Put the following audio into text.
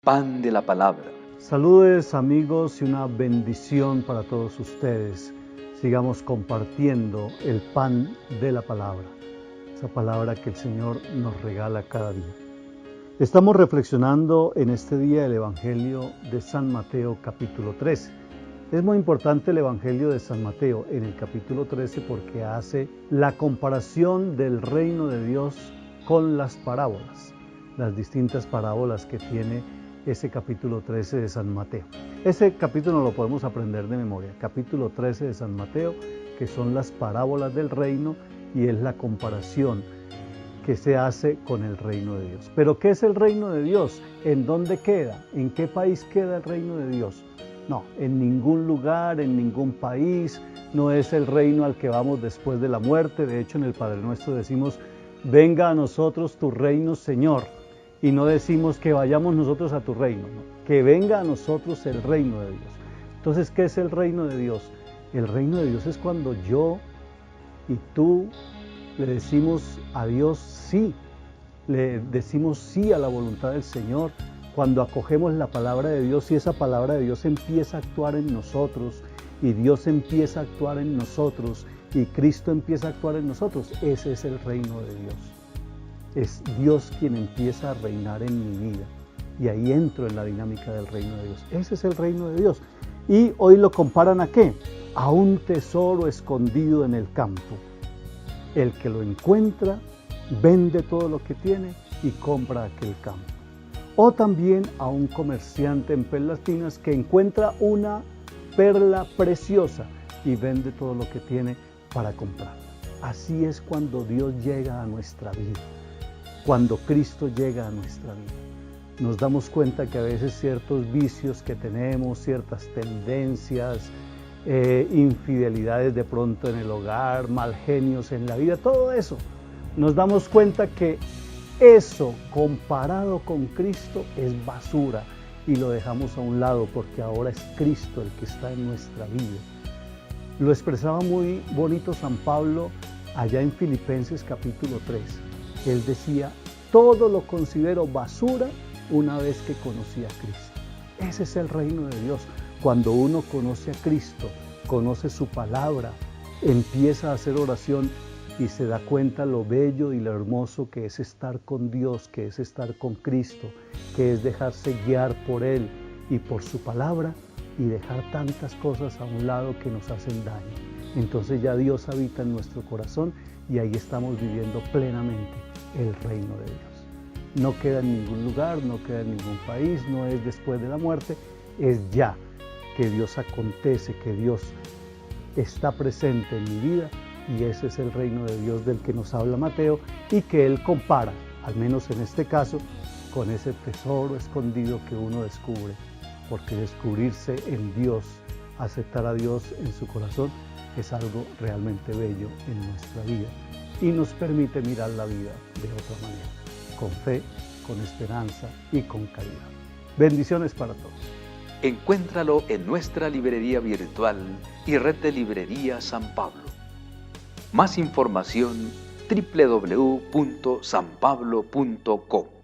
pan de la palabra. Saludes amigos y una bendición para todos ustedes. Sigamos compartiendo el pan de la palabra, esa palabra que el Señor nos regala cada día. Estamos reflexionando en este día el Evangelio de San Mateo capítulo 13. Es muy importante el Evangelio de San Mateo en el capítulo 13 porque hace la comparación del reino de Dios con las parábolas, las distintas parábolas que tiene ese capítulo 13 de San Mateo. Ese capítulo lo podemos aprender de memoria, capítulo 13 de San Mateo, que son las parábolas del reino y es la comparación que se hace con el reino de Dios. ¿Pero qué es el reino de Dios? ¿En dónde queda? ¿En qué país queda el reino de Dios? No, en ningún lugar, en ningún país, no es el reino al que vamos después de la muerte. De hecho, en el Padre Nuestro decimos, venga a nosotros tu reino, Señor. Y no decimos que vayamos nosotros a tu reino, ¿no? Que venga a nosotros el reino de Dios. Entonces, ¿qué es el reino de Dios? El reino de Dios es cuando yo y tú le decimos a Dios sí, le decimos sí a la voluntad del Señor, cuando acogemos la palabra de Dios y esa palabra de Dios empieza a actuar en nosotros y Dios empieza a actuar en nosotros y Cristo empieza a actuar en nosotros. Ese es el reino de Dios. Es Dios quien empieza a reinar en mi vida y ahí entro en la dinámica del reino de Dios. Ese es el reino de Dios. Y hoy lo comparan ¿a qué? A un tesoro escondido en el campo. El que lo encuentra, vende todo lo que tiene y compra aquel campo. O también a un comerciante en perlas finas que encuentra una perla preciosa y vende todo lo que tiene para comprarla. Así es cuando Dios llega a nuestra vida. Cuando Cristo llega a nuestra vida, nos damos cuenta que a veces ciertos vicios que tenemos, ciertas tendencias, infidelidades de pronto en el hogar, mal genios en la vida, todo eso, nos damos cuenta que eso comparado con Cristo es basura y lo dejamos a un lado porque ahora es Cristo el que está en nuestra vida. Lo expresaba muy bonito San Pablo allá en Filipenses capítulo 3. Él decía, todo lo considero basura una vez que conocí a Cristo. Ese es el reino de Dios. Cuando uno conoce a Cristo, conoce su palabra, empieza a hacer oración y se da cuenta lo bello y lo hermoso que es estar con Dios, que es estar con Cristo, que es dejarse guiar por Él y por su palabra y dejar tantas cosas a un lado que nos hacen daño. Entonces ya Dios habita en nuestro corazón y ahí estamos viviendo plenamente el reino de Dios. No queda en ningún lugar, no queda en ningún país, no es después de la muerte, es ya que Dios acontece, que Dios está presente en mi vida y ese es el reino de Dios del que nos habla Mateo y que él compara, al menos en este caso, con ese tesoro escondido que uno descubre, porque descubrirse en Dios, aceptar a Dios en su corazón, es algo realmente bello en nuestra vida y nos permite mirar la vida de otra manera, con fe, con esperanza y con caridad. Bendiciones para todos. Encuéntralo en nuestra librería virtual y red de librería San Pablo. Más información www.sanpablo.co